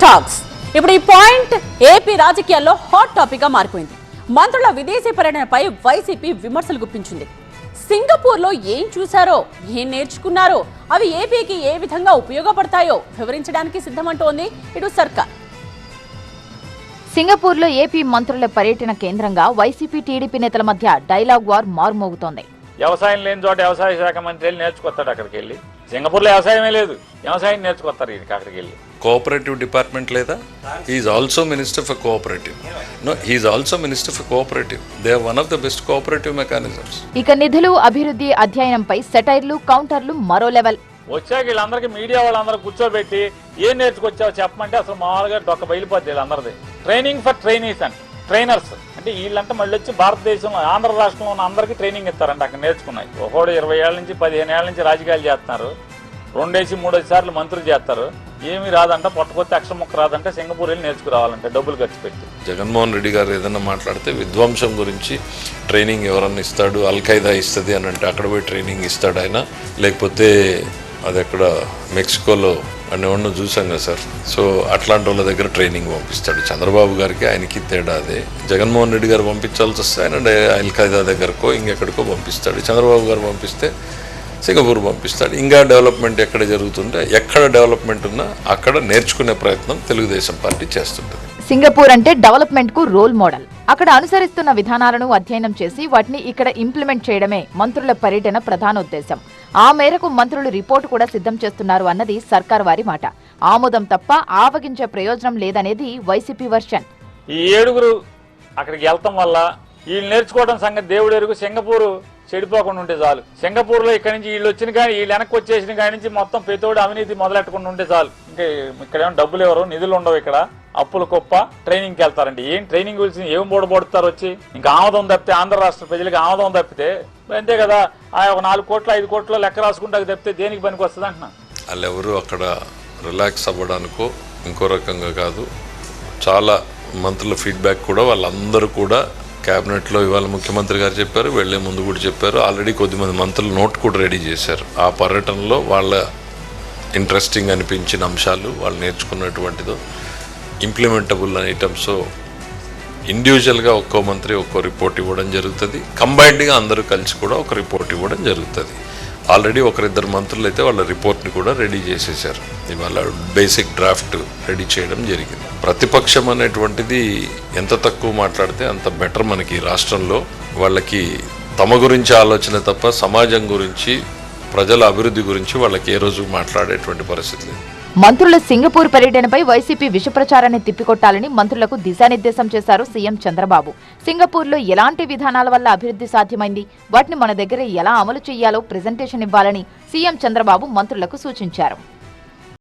Talks. ఇప్పుడు ఈ point AP రాజకీయాల్లో హాట్ టాపిక్ గా మారిపోయింది. మంత్రుల విదేశీ పర్యటనపై వైసీపీ విమర్శలు గుప్పించింది. సింగపూర్ లో ఏం చూశారో, ఏం నేర్చుకున్నారో, అవి ఏపీకి ఏ విధంగా ఉపయోగపడతాయో వివరించడానికి సిద్ధమంటోంది ఇటు సర్కార్. సింగపూర్ లో ఏపీ మంత్రుల పర్యటన కేంద్రంగా వైసీపీ టీడీపీ నేతల మధ్య డైలాగ్ వార్ మారుమోగుతోంది. వ్యవసాయం లేని చోట వ్యవసాయ శాఖ మంత్రి వెళ్ళి నేర్చుకొస్తాడు. అక్కడికి వెళ్ళి సింగపూర్లో వ్యవసాయమే లేదు, వ్యవసాయం నేర్చుకొస్తారు. అక్కడికి వెళ్ళి కోఆపరేటివ్ డిపార్ట్మెంట్ లేదా? He is also minister for cooperative. No, he is also minister for cooperative. They are one of the best cooperative mechanisms. ఇక నిధులు, అభివృద్ధి, అధ్యయనంపై సెటైర్లు, కౌంటర్లు మరో లెవెల్. వచ్చాక వీళ్ళందరికీ మీడియా వాళ్ళందరూ కూర్చోబెట్టి ఏం నేర్చుకొచ్చావో చెప్పమంటే అసలు మామూలుగా డొక్క బయలుపోద్ది. వీళ్ళందరిది training for trainees and trainers అంటే వీళ్ళంటే మళ్ళీ వచ్చి భారతదేశంలో ఆంధ్ర రాష్ట్రంలో ఉన్న అందరికీ ట్రైనింగ్ ఇస్తారంట. అక్కడ నేర్చుకున్నాయి. ఒకడు 20 ఏళ్ళ నుంచి 15 ఏళ్ళ నుంచి రాజకీయాలు చేస్తున్నారు. 2-3 సార్లు మంత్రులు చేస్తారు. ఏమీ రాదంట, పొట్టకొత్తి అక్షరం ముక్క రాదంటే సింగపూర్ వెళ్ళి నేర్చుకురావాలంటే డబ్బులు ఖర్చు పెట్టి. జగన్మోహన్ రెడ్డి గారు ఏదైనా మాట్లాడితే విధ్వంసం గురించి ట్రైనింగ్ ఎవరన్నా ఇస్తాడు, అల్ఖైదా ఇస్తుంది అని అంటే అక్కడ పోయి ట్రైనింగ్ ఇస్తాడు ఆయన. లేకపోతే అది అక్కడ మెక్సికోలో అనేవాడిని చూసాం కదా సార్. సో అట్లాంటి వాళ్ళ దగ్గర ట్రైనింగ్ పంపిస్తాడు. చంద్రబాబు గారికి ఆయనకి తేడా అదే. జగన్మోహన్ రెడ్డి గారు పంపించాల్సి వస్తే ఆయన అల్ఖైదా దగ్గరకో ఇంకెక్కడికో పంపిస్తాడు. చంద్రబాబు గారు పంపిస్తే సింగపూర్ పంపిస్తాడు. ఇంకా డెవలప్మెంట్ ఎక్కడ జరుగుతుంటే, ఎక్కడ డెవలప్మెంట్ ఉన్నా అక్కడ నేర్చుకునే ప్రయత్నం తెలుగుదేశం పార్టీ చేస్తుంటుంది. సింగపూర్ అంటే డెవలప్మెంట్ కు రోల్ మోడల్. అక్కడ అనుసరిస్తున్న విధానాలను అధ్యయనం చేసి వాటిని ఇక్కడ ఇంప్లిమెంట్ చేయడమే మంత్రుల పర్యటన ప్రధాన ఉద్దేశం. ఆ మేరకు మంత్రులు రిపోర్టు కూడా సిద్ధం చేస్తున్నారు అన్నది సర్కార్ వారి మాట. ఆమోదం తప్ప ఆవగించే ప్రయోజనం లేదనేది వైసీపీ వర్షన్. ఈ 7 అక్కడికి వెళ్తాం వల్ల వీళ్ళు నేర్చుకోవడం సంగతి దేవుడు ఎరుగు. సింగపూర్ చెడిపోకుండా ఉంటే చాలు. సింగపూర్ లో ఇక్కడ నుంచి వీళ్ళు వచ్చిన కానీ వీళ్ళు వెనక్కి వచ్చేసిన కాడి నుంచి మొత్తం పెతోడు అవినీతి మొదలెట్టకుండా ఉంటే చాలు. ఇంకా ఇక్కడ ఏమో డబ్బులు ఎవరు, నిధులు ఉండవు. ఇక్కడ అప్పులు గొప్ప. ట్రైనింగ్కి వెళ్తారండి. ఏం ట్రైనింగ్ గురించి ఏం బోడబోడతారు వచ్చి? ఇంకా ఆమోదం తప్పితే, ఆంధ్ర రాష్ట్ర ప్రజలకు ఆమోదం తప్పితే అంతే కదా. ఒక 4 కోట్లు 5 కోట్లు లెక్క రాసుకుంటే తప్పితే దేనికి పనికి వస్తుంది అంటున్నా. వాళ్ళు ఎవరు అక్కడ రిలాక్స్ అవ్వడానికో ఇంకో రకంగా కాదు. చాలా మంత్రుల ఫీడ్బ్యాక్ కూడా వాళ్ళందరూ కూడా క్యాబినెట్లో ఇవాళ ముఖ్యమంత్రి గారు చెప్పారు, వెళ్లే ముందు కూడా చెప్పారు. ఆల్రెడీ కొద్దిమంది మంత్రులు నోట్ కూడా రెడీ చేశారు. ఆ పర్యటనలో వాళ్ళ ఇంట్రెస్టింగ్ అనిపించిన అంశాలు, వాళ్ళు నేర్చుకున్నటువంటిదో ఇంప్లిమెంటబుల్ ఐటమ్స్ ఇండివిజువల్గా ఒక్కో మంత్రి ఒక్కో రిపోర్ట్ ఇవ్వడం జరుగుతుంది. కంబైన్డ్గా అందరూ కలిసి కూడా ఒక రిపోర్ట్ ఇవ్వడం జరుగుతుంది. ఆల్రెడీ 1-2 మంత్రులు అయితే వాళ్ళ రిపోర్ట్ని కూడా రెడీ చేసేసారు. ఇవాళ బేసిక్ డ్రాఫ్ట్ రెడీ చేయడం జరిగింది. ప్రతిపక్షం అనేటువంటిది ఎంత తక్కువ మాట్లాడితే అంత బెటర్ మనకి రాష్ట్రంలో. వాళ్ళకి తమ గురించి ఆలోచన తప్ప సమాజం గురించి, ప్రజల అభివృద్ధి గురించి వాళ్ళకి ఏ రోజు మాట్లాడేటువంటి పరిస్థితి లేదు. మంత్రుల సింగపూర్ పర్యటనపై వైసీపీ విష ప్రచారాన్ని తిప్పికొట్టాలని మంత్రులకు దిశానిర్దేశం చేశారు సీఎం చంద్రబాబు. సింగపూర్లో ఎలాంటి విధానాల వల్ల అభివృద్ధి సాధ్యమైంది, వాటిని మన దగ్గర ఎలా అమలు చేయాలో ప్రెజెంటేషన్ ఇవ్వాలని సీఎం చంద్రబాబు మంత్రులకు సూచించారు.